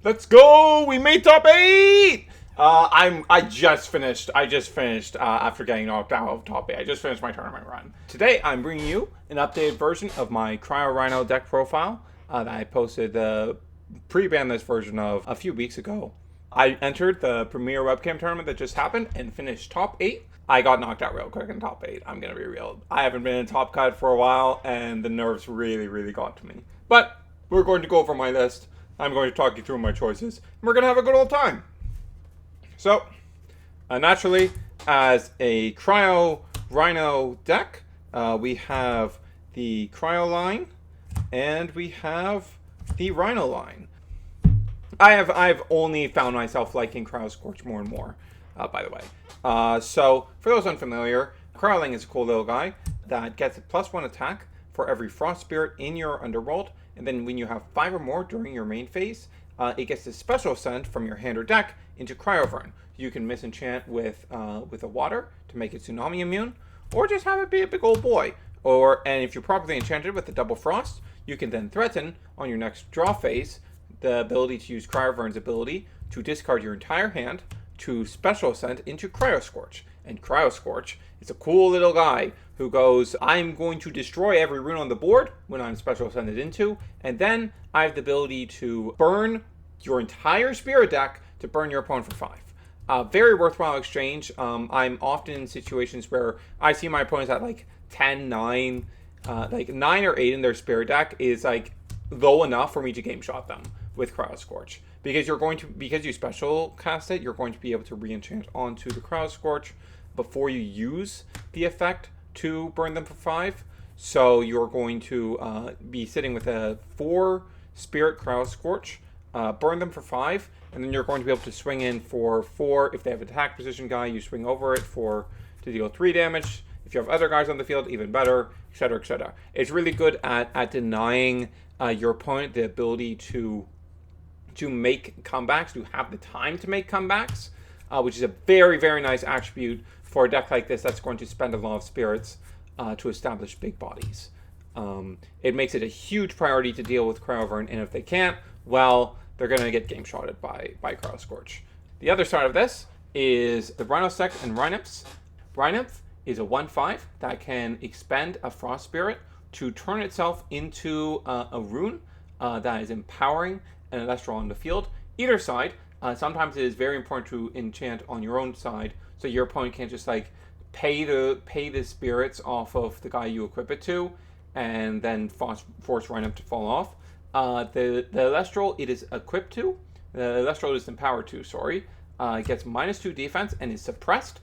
Let's go! We made top 8! I just finished after getting knocked out of top 8. I just finished my tournament run. Today, I'm bringing you an updated version of my KryoRhino deck profile that I posted the pre-banlist version of a few weeks ago. I entered the Premier Webcam Tournament that just happened and finished top 8. I got knocked out real quick in top 8. I'm going to be real. I haven't been in top cut for a while, and the nerves really got to me. But we're going to go over my list. I'm going to talk you through my choices, and we're going to have a good old time. So, naturally, as a KryoRhino deck, we have the Cryo line, and we have the Rhino line. I've only found myself liking Cryo Scorch more and more, by the way. So, for those unfamiliar, Cryoling is a cool little guy that gets a +1 attack for every Frost Spirit in your underworld, and then when you have 5 or more during your main phase, it gets a special send from your hand or deck into Cryovern. You can misenchant with a water to make it tsunami immune, or just have it be a big old boy. And if you're properly enchanted with the double frost, you can then threaten on your next draw phase the ability to use Cryovern's ability to discard your entire hand to special send into Cryoscorch. And Cryoscorch is a cool little guy who goes, I'm going to destroy every rune on the board when I'm special sended into, and then I have the ability to burn your entire spirit deck to burn your opponent for 5. Very worthwhile exchange. I'm often in situations where I see my opponents at like 10, 9, like 9 or 8 in their spirit deck is like low enough for me to game shot them with Cryoscorch. Because you special cast it, you're going to be able to re-enchant onto the Cryoscorch before you use the effect to burn them for 5. So you're going to be sitting with a 4 Spirit Cryoscorch, burn them for 5, and then you're going to be able to swing in for 4. If they have an attack position guy, you swing over it to deal 3 damage. If you have other guys on the field, even better, etc., etc. It's really good at denying your opponent the ability to make comebacks, to have the time to make comebacks, which is a very nice attribute for a deck like this that's going to spend a lot of spirits to establish big bodies. It makes it a huge priority to deal with Cryovern, and if they can't, well, they're going to get game shotted by Cryoscorch. The other side of this is the Rhinosect and Rhinymphs. Rhinymph is a 1/5 that can expend a Frost Spirit to turn itself into a rune that is empowering an Elestral on the field. Either side, sometimes it is very important to enchant on your own side, so your opponent can't just like pay the spirits off of the guy you equip it to, and then force Rhinymph to fall off. The Elestral it is equipped to, the Elestral is empowered to, sorry, it gets -2 defense and is suppressed.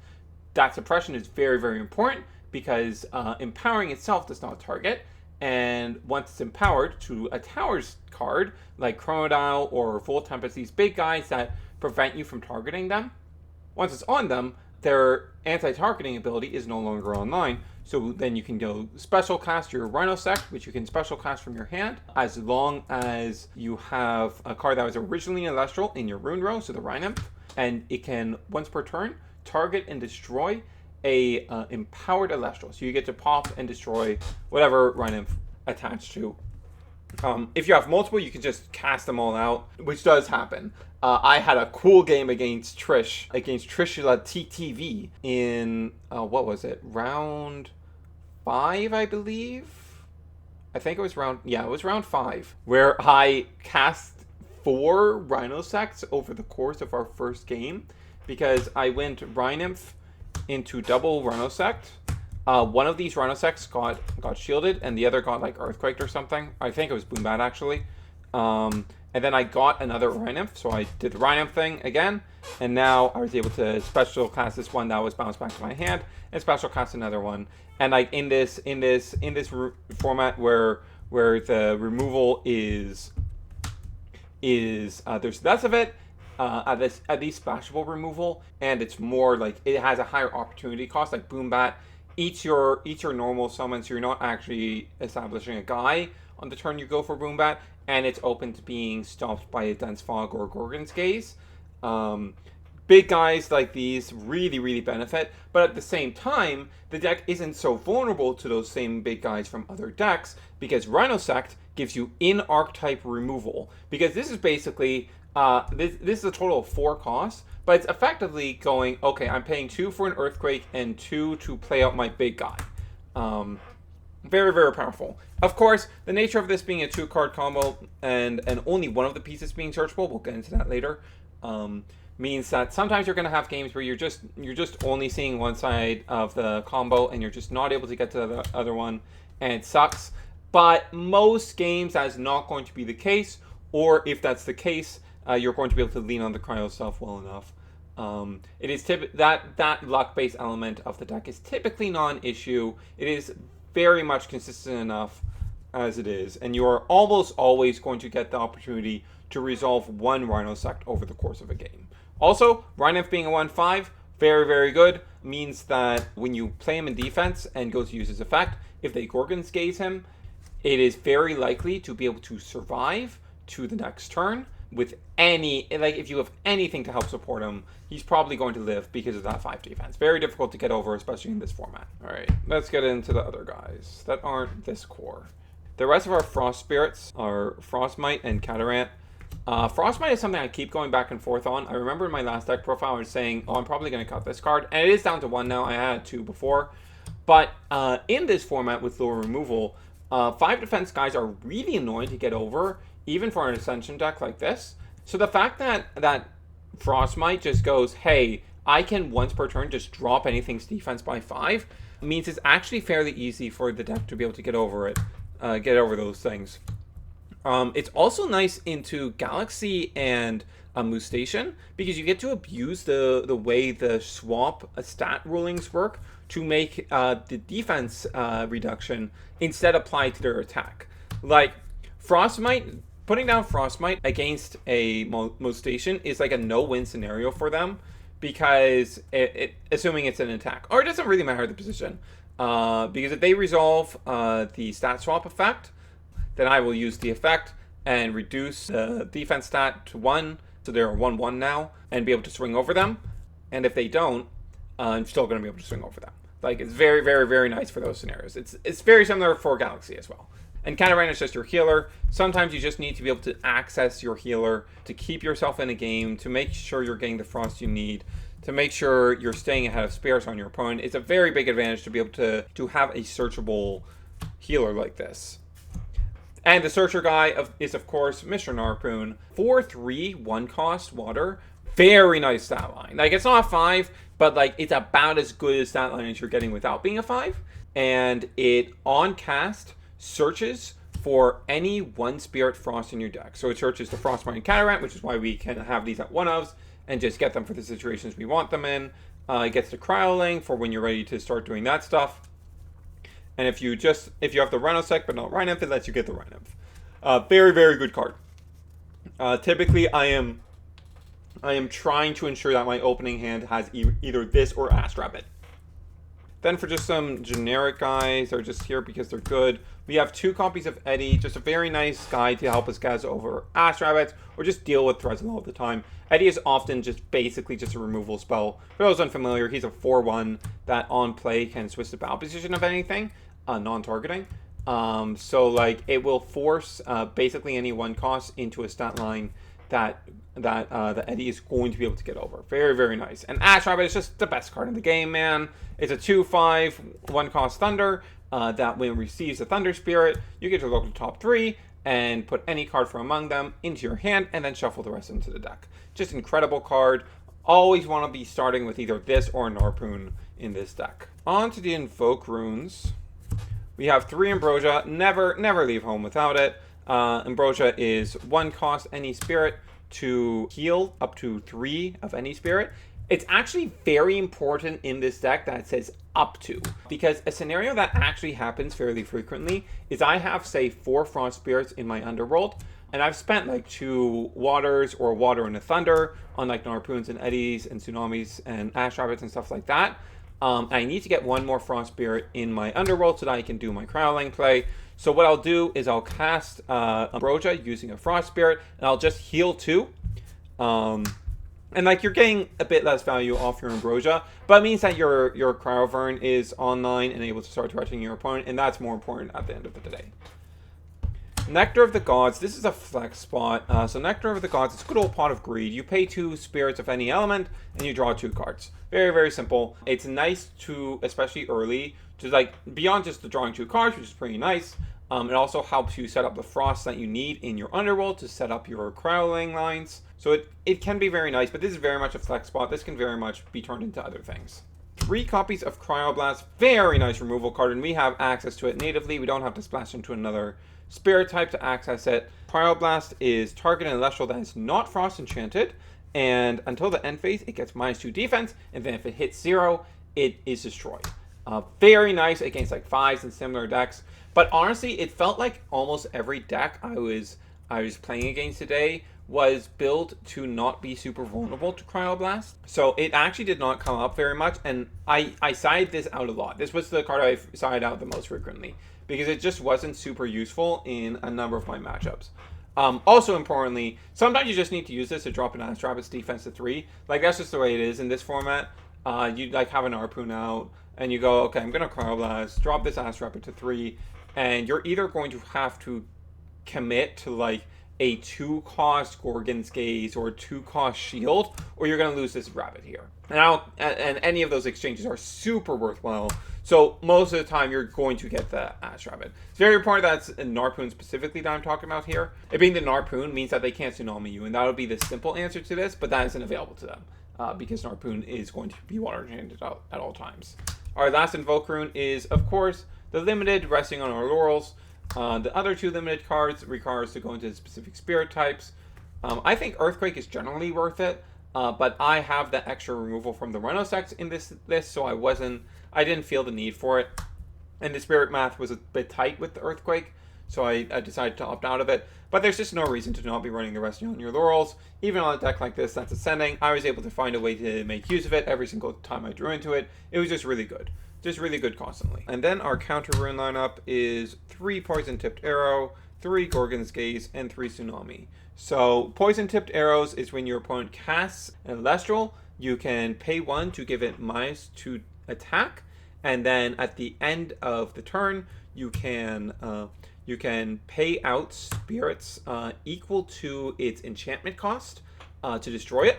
That suppression is very important because empowering itself does not target, and once it's empowered to a tower's card like Chronodile or Full Tempest, these big guys that prevent you from targeting them, once it's on them, their anti-targeting ability is no longer online. So then you can go special cast your Rhinosect, which you can special cast from your hand, as long as you have a card that was originally an Elestral in your rune row, so the Rhinymph, and it can, once per turn, target and destroy a empowered Elestral. So you get to pop and destroy whatever Rhinymph attached to. If you have multiple, you can just cast them all out, which does happen. I had a cool game against Trishula TTV in, what was it, round 5, I believe? I think it was round 5, where I cast 4 Rhinosects over the course of our first game, because I went Rhinymph into double Rhinosect. One of these Rhinosects got shielded, and the other got like Earthquaked or something. I think it was Boombat actually. And then I got another Rhinymph, so I did the Rhinymph thing again, and now I was able to special cast this one that was bounced back to my hand, and special cast another one. And like in this format where the removal is there's less of it. At least splashable removal, and it's more like it has a higher opportunity cost. Like Boombat eats your normal summon, so you're not actually establishing a guy on the turn you go for Boombat, and it's open to being stopped by a Dense Fog or Gorgon's Gaze. Big guys like these really benefit, but at the same time, the deck isn't so vulnerable to those same big guys from other decks, because Rhinosect gives you in-archetype removal, because this is basically This is a total of 4 costs, but it's effectively going, okay, I'm paying 2 for an Earthquake and 2 to play out my big guy. Very, very powerful. Of course, the nature of this being a 2-card combo and only one of the pieces being searchable, we'll get into that later, means that sometimes you're going to have games where you're just only seeing one side of the combo and you're just not able to get to the other one, and it sucks. But most games that is not going to be the case, or if that's the case, you're going to be able to lean on the cryo stuff well enough. It is that luck-based element of the deck is typically not an issue. It is very much consistent enough as it is, and you are almost always going to get the opportunity to resolve one Rhino sect over the course of a game. Also, Rhino being a 1/5, very, very good, means that when you play him in defense and go to use his effect, if they Gorgon's Gaze him, it is very likely to be able to survive to the next turn with if you have anything to help support him, he's probably going to live because of that 5 defense. Very difficult to get over, especially in this format. All right, let's get into the other guys that aren't this core. The rest of our Frost Spirits are Frostmite and Catarant. Frostmite is something I keep going back and forth on. I remember in my last deck profile I was saying, oh, I'm probably going to cut this card, and it is down to 1 now. I had 2 before. But in this format with lower removal, 5 defense guys are really annoying to get over, even for an Ascension deck like this. So the fact that Frostmite just goes, hey, I can once per turn just drop anything's defense by 5, means it's actually fairly easy for the deck to be able to get over it, get over those things. It's also nice into Galaxy and Moostation because you get to abuse the way the swap stat rulings work to make the defense reduction instead apply to their attack. Like Frostmite, putting down Frostmite against a Moostation is like a no-win scenario for them because assuming it's an attack, or it doesn't really matter the position, because if they resolve the stat swap effect, then I will use the effect and reduce the defense stat to 1, so they're 1/1 now, and be able to swing over them. And if they don't, I'm still going to be able to swing over them. Like, it's very, very, very nice for those scenarios. It's very similar for Galaxy as well. And KryoRhino is just your healer. Sometimes you just need to be able to access your healer to keep yourself in a game, to make sure you're getting the frost you need, to make sure you're staying ahead of spirits on your opponent. It's a very big advantage to be able to have a searchable healer like this. And the searcher guy is, of course, Mr. Narpoon. 4/3, 1 cost water. Very nice stat line. Like, it's not a 5, but, like, it's about as good a stat line as you're getting without being a 5. And it, on cast, searches for any 1 spirit frost in your deck. So it searches the Frostmite and Catarant, which is why we can have these at 1-ofs and just get them for the situations we want them in. It gets the Cryoling for when you're ready to start doing that stuff. And if you have the Rhino sec but not Rhinymph, it lets you get the Rhinymph. Very, very good card. Typically, I am trying to ensure that my opening hand has either this or Ash Rabbit. Then for just some generic guys, they're just here because they're good. We have 2 copies of Eddie, just a very nice guy to help us guys over Ash Rabbits or just deal with threats all the time. Eddie is often basically just a removal spell. For those unfamiliar, he's a 4/1 that on play can switch the battle position of anything, non-targeting. So like it will force basically any 1 cost into a stat line that Eddie is going to be able to get over. Very, very nice. And Ash Rabbit is just the best card in the game, man. It's a 2/5, 1 cost Thunder that when it receives a Thunder Spirit, you get to look at the top 3 and put any card from among them into your hand and then shuffle the rest into the deck. Just incredible card. Always want to be starting with either this or Narpoon in this deck. On to the Invoke runes. We have 3 Ambrosia. Never leave home without it. Ambrosia is 1 cost any spirit to heal up to 3 of any spirit. It's actually very important in this deck that it says up to, because a scenario that actually happens fairly frequently is I have, say, 4 Frost Spirits in my underworld, and I've spent like 2 Waters or Water and a Thunder on like Narpoons and Eddies and Tsunamis and Ash Rabbits and stuff like that. I need to get 1 more Frost Spirit in my underworld so that I can do my Cryoling play. So what I'll do is I'll cast Ambrosia using a Frost Spirit, and I'll just heal 2. And like you're getting a bit less value off your Ambrosia, but it means that your Cryovern is online and able to start threatening your opponent, and that's more important at the end of the day. Nectar of the Gods. This is a flex spot. So Nectar of the Gods, it's a good old pot of greed. You pay 2 spirits of any element, and you draw 2 cards. Very, very simple. It's nice to, especially early, to like, beyond just the drawing 2 cards, which is pretty nice, it also helps you set up the frost that you need in your underworld to set up your cryoling lines. So it can be very nice, but this is very much a flex spot. This can very much be turned into other things. 3 copies of Cryoblast. Very nice removal card, and we have access to it natively. We don't have to splash into another spirit type to access it. Cryoblast is targeting an Elestral that is not frost enchanted, and until the end phase, it gets -2 defense, and then if it hits 0, it is destroyed. Very nice against like 5s and similar decks. But honestly, it felt like almost every deck I was playing against today was built to not be super vulnerable to Cryoblast. So it actually did not come up very much, and I sided this out a lot. This was the card I sided out the most frequently, because it just wasn't super useful in a number of my matchups. Also importantly, sometimes you just need to use this to drop an Ass Rabbit's defense to 3. Like, that's just the way it is in this format. You like have an Harpoon out, and you go, okay, I'm going to Cryoblast, drop this Ass Rabbit to 3, and you're either going to have to commit to like a 2-cost Gorgon's Gaze or 2-cost Shield, or you're going to lose this rabbit here. And any of those exchanges are super worthwhile. So most of the time, you're going to get the Ash Rabbit. It's very important that's a Narpoon specifically that I'm talking about here. It being the Narpoon means that they can't Tsunami you, and that would be the simple answer to this, but that isn't available to them, because Narpoon is going to be water enchanted at all times. Our last Invoke rune is, of course, the limited Resting on Our Laurels. The other 2 limited cards require us to go into specific spirit types. I think Earthquake is generally worth it, but I have the extra removal from the Rhino Sex in this list, so I didn't feel the need for it. And the spirit math was a bit tight with the Earthquake, so I decided to opt out of it. But there's just no reason to not be running the Resting on Your Laurels. Even on a deck like this that's ascending, I was able to find a way to make use of it every single time I drew into it. It was just really good. Just really good constantly. And then our counter rune lineup is 3 Poison Tipped Arrow, 3 Gorgon's Gaze, and 3 Tsunami. So Poison Tipped Arrows is when your opponent casts an Elestral, you can pay 1 to give it -2 attack, and then at the end of the turn, you can pay out spirits equal to its enchantment cost to destroy it.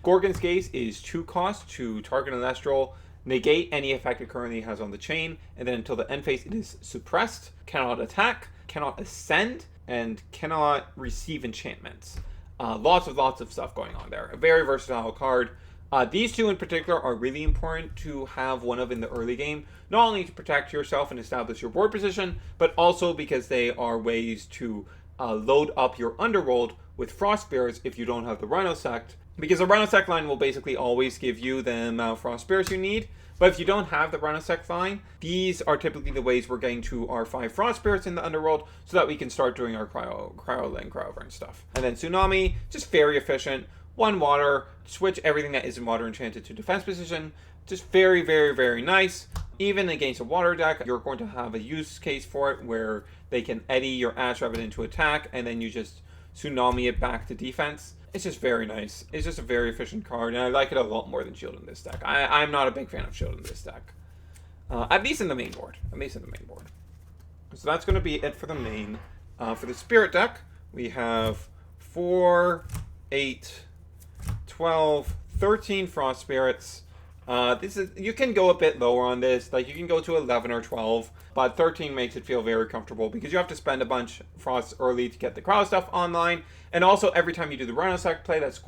Gorgon's Gaze is 2 cost to target an Elestral, negate any effect it currently has on the chain, and then until the end phase it is suppressed, cannot attack, cannot ascend, and cannot receive enchantments. Lots of stuff going on there. A very versatile card. These 2 in particular are really important to have one of in the early game, not only to protect yourself and establish your board position, but also because they are ways to load up your underworld with Frost Spirits if you don't have the Rhino Sect. Because the Rhino Sect line will basically always give you the amount of Frost Spirits you need. But if you don't have the Rhino Sect line, these are typically the ways we're getting to our 5 Frost Spirits in the underworld so that we can start doing our cryoburn stuff. And then Tsunami, just very efficient. 1 water, switch everything that isn't water enchanted to defense position. Just very, very, very nice. Even against a water deck, you're going to have a use case for it where they can eddy your Ash Rabbit into attack, and then you just Tsunami it back to defense. It's just very nice. It's just a very efficient card, and I like it a lot more than Shield in this deck. I'm not a big fan of Shield in this deck. At least in the main board. So that's going to be it for the main. For the Spirit deck, we have 4, 8, 12, 13 Frost Spirits. You can go a bit lower on this. Like, you can go to 11 or 12, but 13 makes it feel very comfortable because you have to spend a bunch of Frost early to get the crowd stuff online. And also, every time you do the Rhino Sect play, that's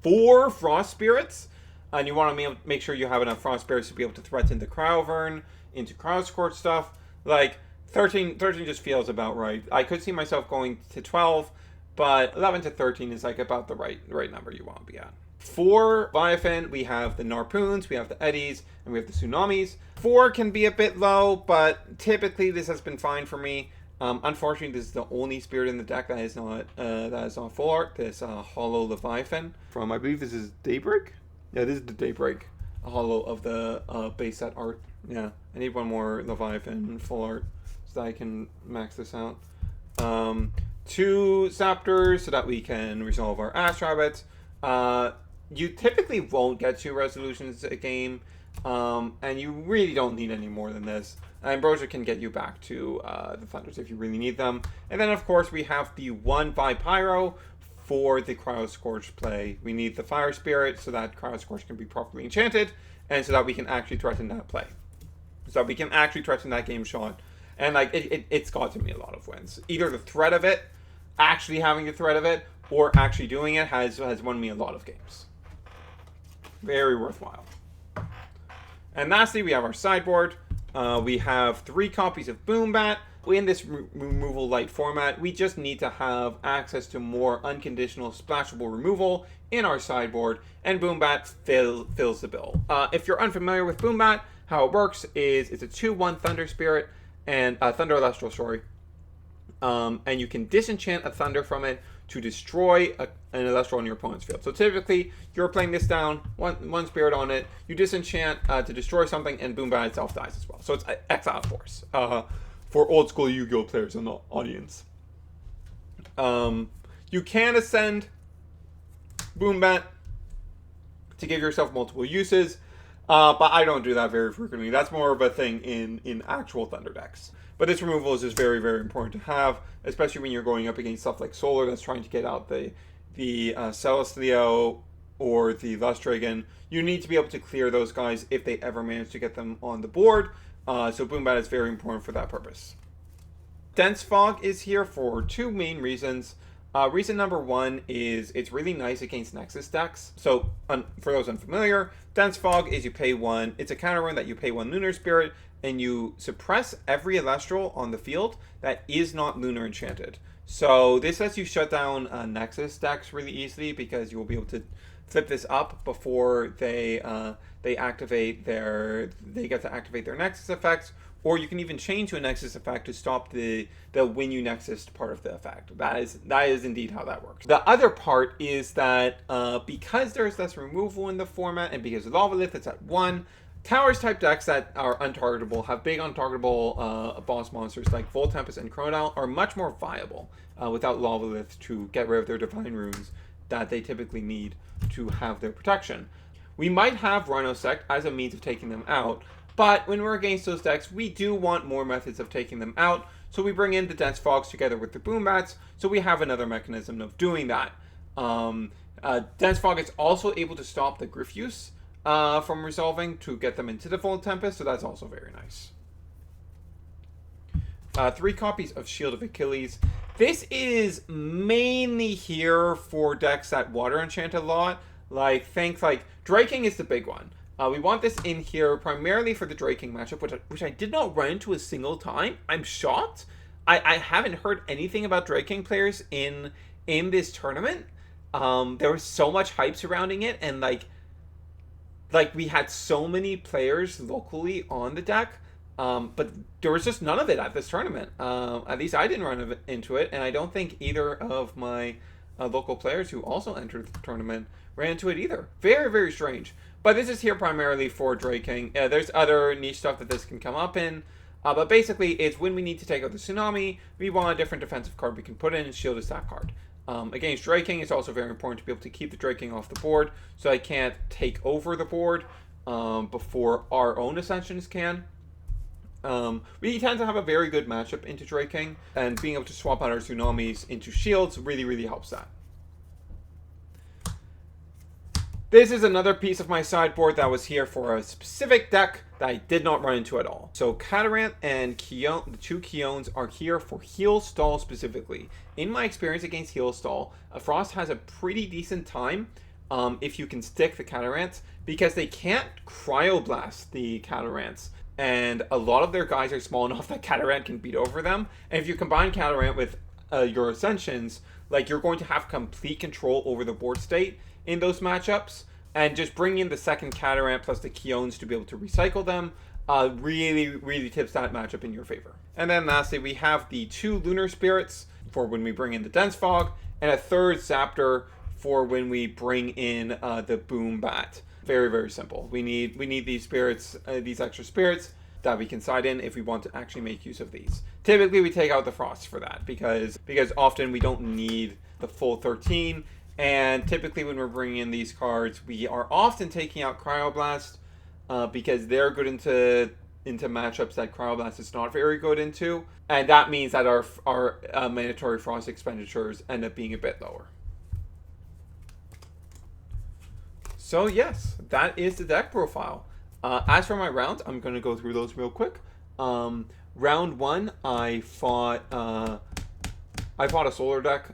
4 Frost Spirits. And you want to make sure you have enough Frost Spirits to be able to threaten the Cryoburn into Cryo Scorch stuff. Like, 13 just feels about right. I could see myself going to 12, but 11 to 13 is like about the right number you want to be at. For Leviathan, we have the Narpoons, we have the Eddies, and we have the Tsunamis. 4 can be a bit low, but typically this has been fine for me. Unfortunately, this is the only spirit in the deck that is not full art. This Hollow Leviathan from, I believe this is Daybreak? Yeah, this is the Daybreak Hollow of the base set art. Yeah, I need 1 more Leviathan full art so that I can max this out. 2 Zaptors so that we can resolve our Ash Rabbits. You typically won't get 2 resolutions a game. And you really don't need any more than this. Ambrosia can get you back to the Thunders if you really need them. And then, of course, we have the 1 Pyro for the Cryo Scorch play. We need the Fire Spirit so that Cryo Scorch can be properly enchanted, and so that we can actually threaten that play. So we can actually threaten that game shot. And like it's gotten me a lot of wins. Either the threat of it, actually having the threat of it, or actually doing it has won me a lot of games. Very worthwhile. And lastly, we have our sideboard. We have 3 copies of Boombat. In this removal light format, we just need to have access to more unconditional splashable removal in our sideboard, and Boombat fills the bill. If you're unfamiliar with Boombat, how it works is it's a 2/1 Thunder Spirit and Thunder Elestral, sorry. And you can disenchant a Thunder from it to destroy an Elestral on your opponent's field. So typically, you're playing this down, one Spirit on it, you disenchant to destroy something, and Boombat itself dies as well. So it's Exile Force for old school Yu-Gi-Oh players in the audience. You can ascend Boombat to give yourself multiple uses, but I don't do that very frequently. That's more of a thing in actual Thunder decks. But this removal is just very, very important to have, especially when you're going up against stuff like Solar that's trying to get out the Celestlio or the Lustragon. You need to be able to clear those guys if they ever manage to get them on the board. So Boombat is very important for that purpose. Dense Fog is here for 2 main reasons. Reason number 1 is it's really nice against Nexus decks. So for those unfamiliar, Dense Fog is you pay 1. It's a counter run that you pay 1 Lunar Spirit, and you suppress every Elestral on the field that is not Lunar Enchanted. So this lets you shut down Nexus decks really easily, because you will be able to flip this up before they get to activate their Nexus effects, or you can even chain to a Nexus effect to stop the when you Nexus part of the effect. That is indeed how that works. The other part is that because there's less removal in the format, and because Lavalith is at 1, Towers type decks that are untargetable, have big untargetable boss monsters like Voltempest and Chronodile, are much more viable without Lavalith to get rid of their Divine Runes that they typically need to have their protection. We might have Rhino Sect as a means of taking them out, but when we're against those decks, we do want more methods of taking them out, so we bring in the Dense Fogs together with the Boombats, so we have another mechanism of doing that. Dense Fog is also able to stop the Griffuse from resolving to get them into the Voltempest, so that's also very nice. 3 copies of Shield of Achilles. This is mainly here for decks that water enchant a lot. Think like Draking is the big one. We want this in here primarily for the Draking matchup, which I did not run into a single time. I'm shocked. I haven't heard anything about Draking players in this tournament. There was so much hype surrounding it, and like we had so many players locally on the deck, but there was just none of it at this tournament. At least I didn't run into it, and I don't think either of my local players who also entered the tournament ran into it either. Very, very strange. But this is here primarily for Draking. There's other niche stuff that this can come up in, but basically it's when we need to take out the Tsunami, we want a different defensive card we can put in, and Shield is that card. Against Draking, it's also very important to be able to keep the Draking off the board, so I can't take over the board before our own Ascensions can. We tend to have a very good matchup into Draking, and being able to swap out our Tsunamis into Shields really, really helps that. This is another piece of my sideboard that was here for a specific deck that I did not run into at all. So Catarant and Keon, the 2 Keons, are here for Heal Stall specifically. In my experience against Heal Stall, Frost has a pretty decent time if you can stick the Catarants, because they can't Cryoblast the Catarants, and a lot of their guys are small enough that Catarant can beat over them. And if you combine Catarant with your Ascensions, you're going to have complete control over the board state in those matchups, and just bring in the second Catarant plus the Keons to be able to recycle them really, really tips that matchup in your favor. And then lastly, we have the 2 Lunar Spirits for when we bring in the Dense Fog, and a 3rd Zaptor for when we bring in the Boombat. Very, very simple. We need these spirits, these extra spirits that we can side in if we want to actually make use of these. Typically, we take out the Frost for that, because often we don't need the full 13. And typically when we're bringing in these cards, we are often taking out Cryoblast because they're good into matchups that Cryoblast is not very good into, and that means that our mandatory frost expenditures end up being a bit lower. So yes, that is the deck profile. As for my rounds, I'm going to go through those real quick. Round one, I fought a solar deck.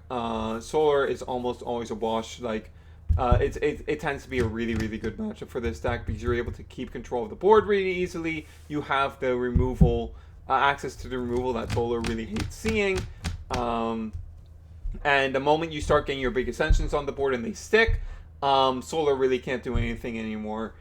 Solar is almost always a wash. Like, it tends to be a really, really good matchup for this deck because you're able to keep control of the board really easily. You have the removal, access to the removal that Solar really hates seeing. And the moment you start getting your big ascensions on the board and they stick, Solar really can't do anything anymore.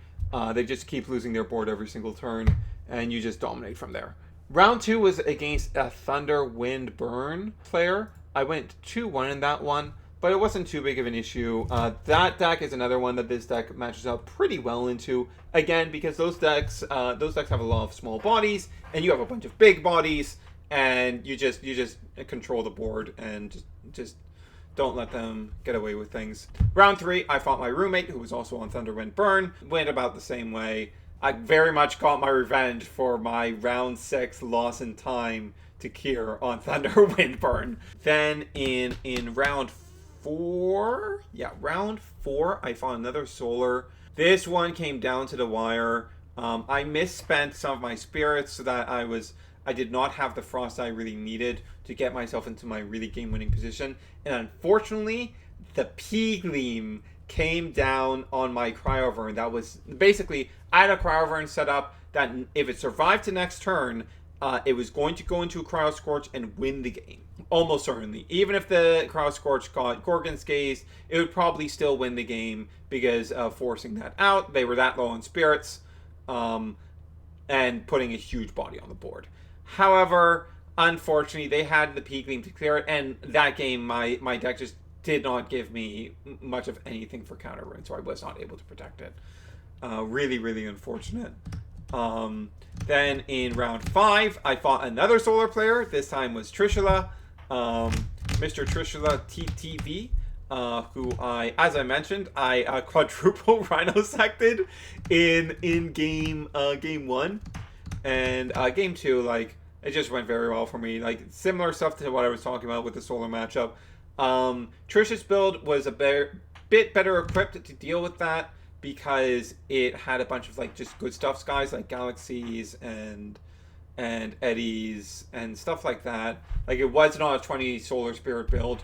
They just keep losing their board every single turn, and you just dominate from there. Round two was against a Thunder, Wind, Burn player. I went 2-1 in that one, but it wasn't too big of an issue. That deck is another one that this deck matches up pretty well into. Again, because those decks have a lot of small bodies, and you have a bunch of big bodies, and you just control the board and just don't let them get away with things. Round three, I fought my roommate, who was also on Thunder, Wind, Burn. Went about the same way. I very much got my revenge for my round 6 loss in time to Kier on Thunder, Wind, Burn. Then in round 4, I fought another Solar. This one came down to the wire. I misspent some of my spirits so that I did not have the frost I really needed to get myself into my really game-winning position. And unfortunately, the P-Gleam came down on my Cryovern. That was basically, I had a Cryovern set up that if it survived to next turn, it was going to go into a Cryo Scorch and win the game. Almost certainly. Even if the Cryo Scorch got Gorgon's Gaze, it would probably still win the game because of forcing that out. They were that low on spirits, and putting a huge body on the board. However, unfortunately, they had the P-Gleam to clear it, and that game, my deck just did not give me much of anything for counter rune, so I was not able to protect it. Really, really unfortunate. Then in round 5, I fought another Solar player. This time was Trishula, Mr. Trishula TTV, who as I mentioned, I quadruple Rhino sected in game 1, and game 2, like, it just went very well for me. Like, similar stuff to what I was talking about with the Solar matchup. Trish's build was a bit better equipped to deal with that because it had a bunch of, like, just good stuff guys like Galaxies and Eddies and stuff like that. Like, it was not a 20 Solar Spirit build,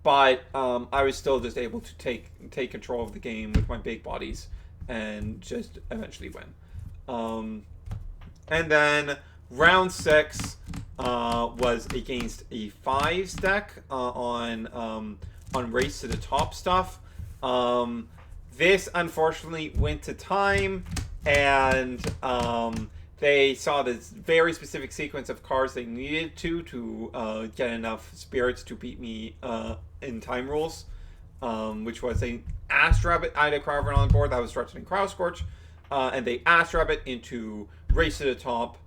but I was still just able to take control of the game with my big bodies and just eventually win. And then round 6 was against a 5s deck on Race to the Top stuff. This unfortunately went to time, and they saw this very specific sequence of cards they needed to get enough spirits to beat me in time rules, which was a Ass Rabbit. I had a Cryovrn on the board that was threatening Cryo Scorch, and they Ass Rabbit into Race to the Top,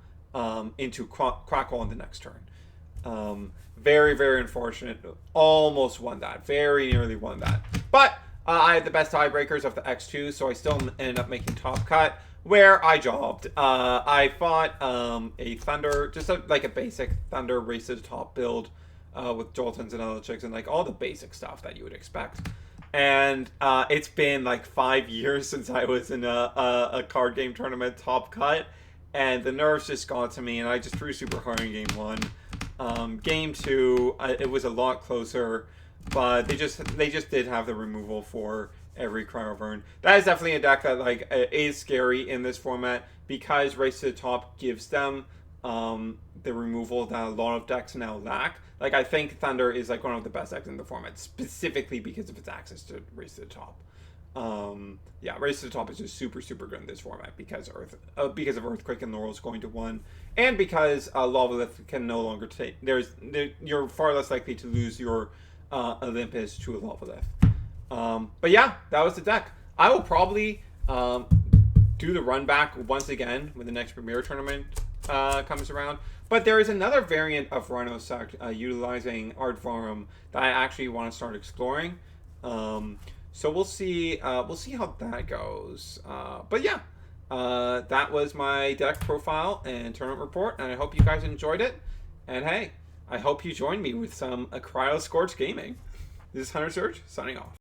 into Crackle on the next turn. Very, very unfortunate. Almost won that. Very nearly won that. But I had the best tiebreakers of the X2, so I still ended up making top cut, where I jobbed. I fought a Thunder, just like a basic Thunder Race to the Top build with Joltons and other chicks and like all the basic stuff that you would expect. And it's been like 5 years since I was in a card game tournament top cut, and the nerves just got to me, and I just threw super hard in game 1. Game 2, it was a lot closer, but they just did have the removal for every Cryovrn. That is definitely a deck that like is scary in this format because Race to the Top gives them the removal that a lot of decks now lack. Like, I think Thunder is like one of the best decks in the format, specifically because of its access to Race to the Top. Yeah, Race to the Top is just super, super good in this format because of Earthquake and Laurel's going to 1, and because Lavalith can no longer take. You're far less likely to lose your Olympus to a Lavalith. But yeah, that was the deck. I will probably do the run back once again when the next Premier Tournament comes around. But there is another variant of Rhino Sect utilizing Aardvarm that I actually want to start exploring. So we'll see how that goes. But yeah, that was my deck profile and tournament report, and I hope you guys enjoyed it. And hey, I hope you join me with some Cryo Scorch Gaming. This is Hunter Surge, signing off.